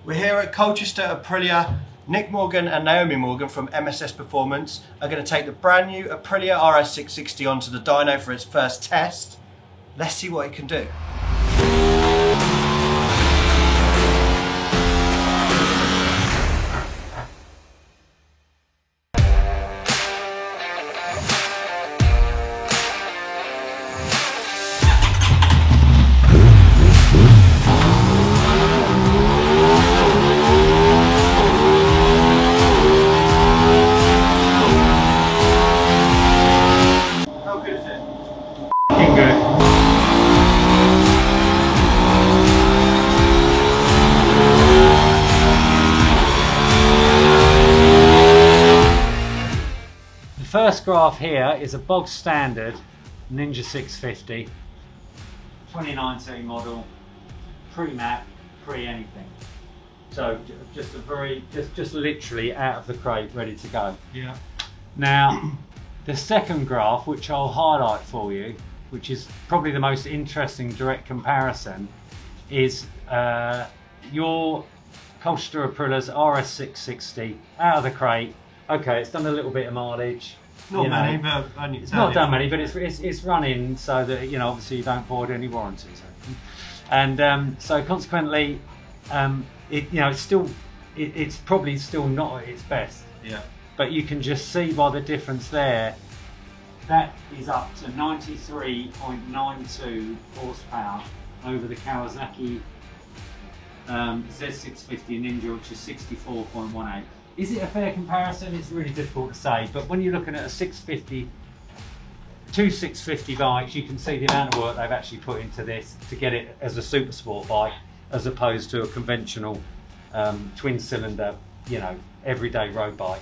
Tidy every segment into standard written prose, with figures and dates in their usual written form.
We're here at Colchester Aprilia. Nick Morgan and Naomi Morgan from MSS Performance are going to take the brand new Aprilia RS660 onto the dyno for its first test. Let's see what it can do. The first graph here is a bog standard Ninja 650, 2019 model, pre-map, pre-anything. So just a very, just literally out of the crate, ready to go. Yeah. Now, the second graph, which I'll highlight for you, which is probably the most interesting direct comparison, is your Colchester Aprilia's RS660 out of the crate. Okay, it's done a little bit of mileage. Not many, but it's not done many, but it's running so that obviously you don't void any warranties. And so consequently, it's probably still not at its best. Yeah. But you can just see by the difference there. That is up to 93.92 horsepower over the Kawasaki Z650 Ninja, which is 64.18. Is it a fair comparison? It's really difficult to say, but when you're looking at a 650, two 650 bikes, you can see the amount of work they've actually put into this to get it as a super sport bike, as opposed to a conventional twin cylinder, everyday road bike.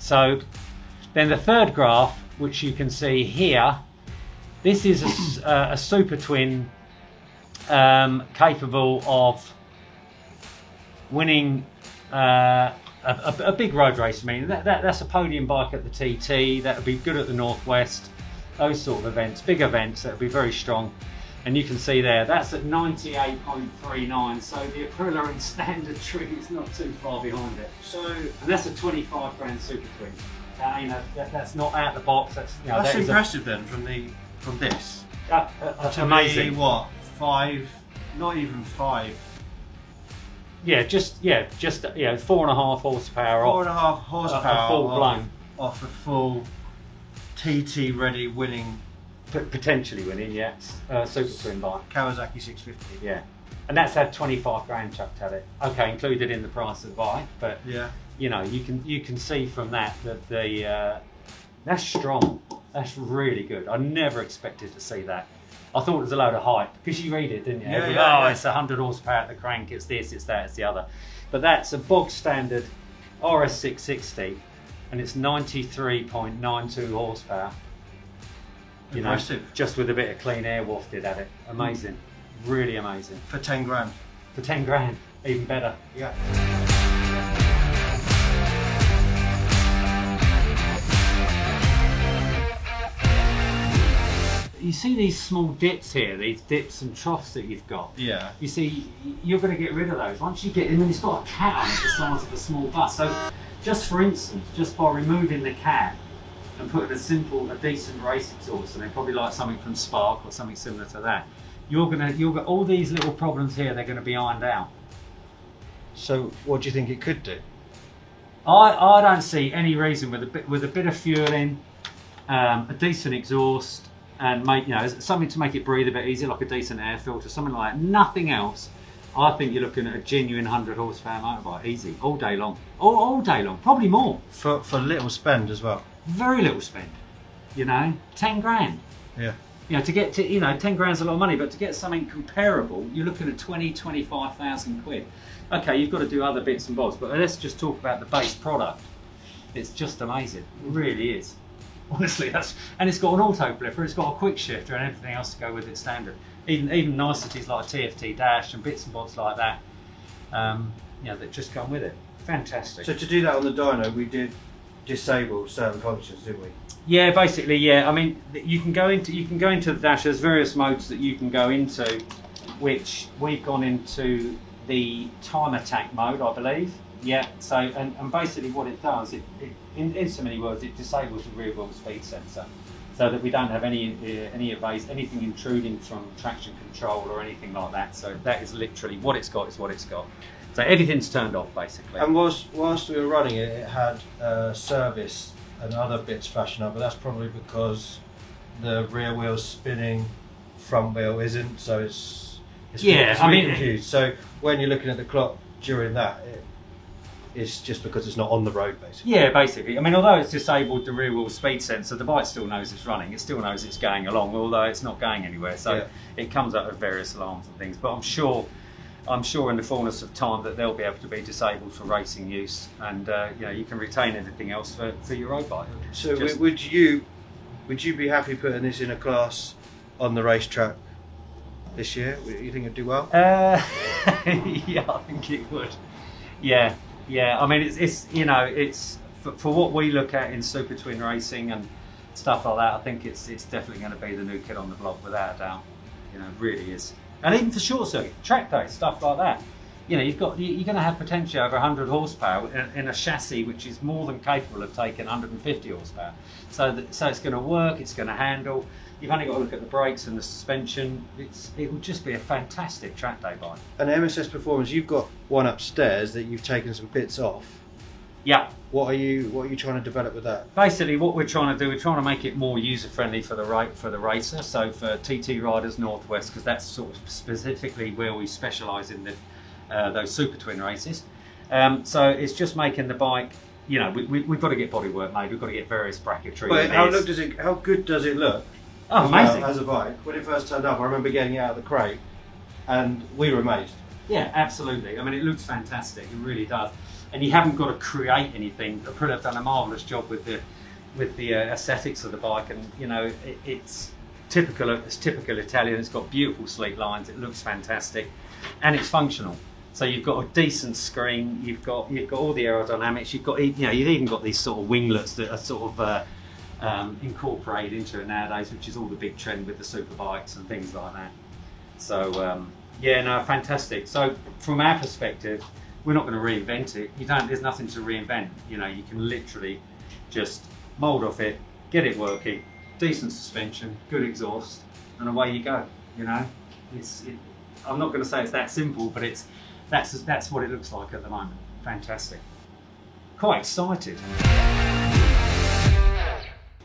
So then the third graph, which you can see here, this is a super twin capable of winning a big road race. I mean, that's a podium bike at the TT, that would be good at the Northwest, those sort of events, big events, that would be very strong. And you can see there, that's at 98.39, so the Aprilia in standard tree is not too far behind it. And that's a 25 grand super twin. That's not out the box. That's impressive then from this. Amazing. Me, what, 5? Not even 5. Yeah, just 4.5 horsepower. 4.5 horsepower. Full blown. Off a full TT ready winning. Potentially winning, yeah. Super twin bike. Kawasaki 650. Yeah. And that's had 25 grand chucked at it. Okay, included in the price of the bike, but yeah. You can see from that that's strong. That's really good. I never expected to see that. I thought it was a load of hype, because you read it, didn't you? Yeah. It's 100 horsepower at the crank, it's this, it's that, it's the other. But that's a bog standard RS660 and it's 93.92 horsepower. Impressive. Just with a bit of clean air wafted at it. Amazing. Really amazing. For 10 grand. For 10 grand, even better. Yeah. You see these small dips here, these dips and troughs that you've got. Yeah. You see, you're going to get rid of those. Once you get in, it's got a cat on it the size of a small bus. So just for instance, just by removing the cat, and putting a decent race exhaust, and then probably like something from Spark or something similar to that, you'll get all these little problems here. They're going to be ironed out. So, what do you think it could do? I don't see any reason with a bit of fueling, a decent exhaust, and something to make it breathe a bit easier, like a decent air filter, something like that. Nothing else. I think you're looking at a genuine 100 horsepower motorbike, easy, all day long, all day long, probably more. For little spend as well. Very little spend, 10 grand. Yeah. To get to, 10 grand's a lot of money, but to get something comparable, you're looking at 25,000 quid. Okay, you've got to do other bits and bobs, but let's just talk about the base product. It's just amazing, it really is. Honestly, and it's got an auto flipper, it's got a quick shifter and everything else to go with it standard. Even niceties like a TFT dash and bits and bobs like that, that just come with it. Fantastic. So to do that on the dyno, we did disable certain functions, didn't we? Yeah, basically, yeah. I mean, you can go into the dash. There's various modes that you can go into, which we've gone into the time attack mode, I believe. Yeah. So and basically what it does, in so many words, it disables the rear wheel speed sensor, so that we don't have anything intruding from traction control or anything like that. So that is literally what it's got. Is what it's got. So everything's turned off basically. And whilst we were running it, it had service and other bits flashing up, but that's probably because the rear wheel's spinning, front wheel isn't, so it's really confused. So when you're looking at the clock during that, it's just because it's not on the road, basically. Yeah, basically. I mean, although it's disabled the rear wheel speed sensor, the bike still knows it's running. It still knows it's going along, although it's not going anywhere. So it comes up with various alarms and things. But I'm sure in the fullness of time that they'll be able to be disabled for racing use, and you can retain everything else for your road bike. So would you be happy putting this in a class on the racetrack this year? You think it'd do well? Yeah, I think it would. Yeah. I mean, it's for what we look at in Super Twin racing and stuff like that. I think it's definitely going to be the new kid on the block, without a doubt. It really is. And even for short circuit, track day, stuff like that. You're going to have potentially over 100 horsepower in a chassis which is more than capable of taking 150 horsepower. So it's going to work, it's going to handle. You've only got to look at the brakes and the suspension. It would just be a fantastic track day bike. And MSS Performance, you've got one upstairs that you've taken some bits off. Yeah. What are you trying to develop with that? Basically, what we're trying to do, we're trying to make it more user friendly for the racer. So for TT Riders Northwest, because that's sort of specifically where we specialise in those Super Twin races. So it's just making the bike. We've got to get bodywork made. We've got to get various bracketry. But how good does it look? Oh, amazing! As a bike, when it first turned up, I remember getting it out of the crate, and we were amazed. Yeah, absolutely. I mean, it looks fantastic. It really does. And you haven't got to create anything. Aprilia have done a marvellous job with the aesthetics of the bike, and it's typical Italian. It's got beautiful sleek lines. It looks fantastic, and it's functional. So you've got a decent screen. You've got all the aerodynamics. You've even got these sort of winglets that are sort of incorporated into it nowadays, which is all the big trend with the super bikes and things like that. So fantastic. So from our perspective, we're not going to reinvent it. There's nothing to reinvent. You can literally just mould off it, get it working, decent suspension, good exhaust, and away you go. I'm not going to say it's that simple, but that's what it looks like at the moment. Fantastic. Quite excited.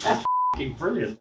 That's f***ing brilliant.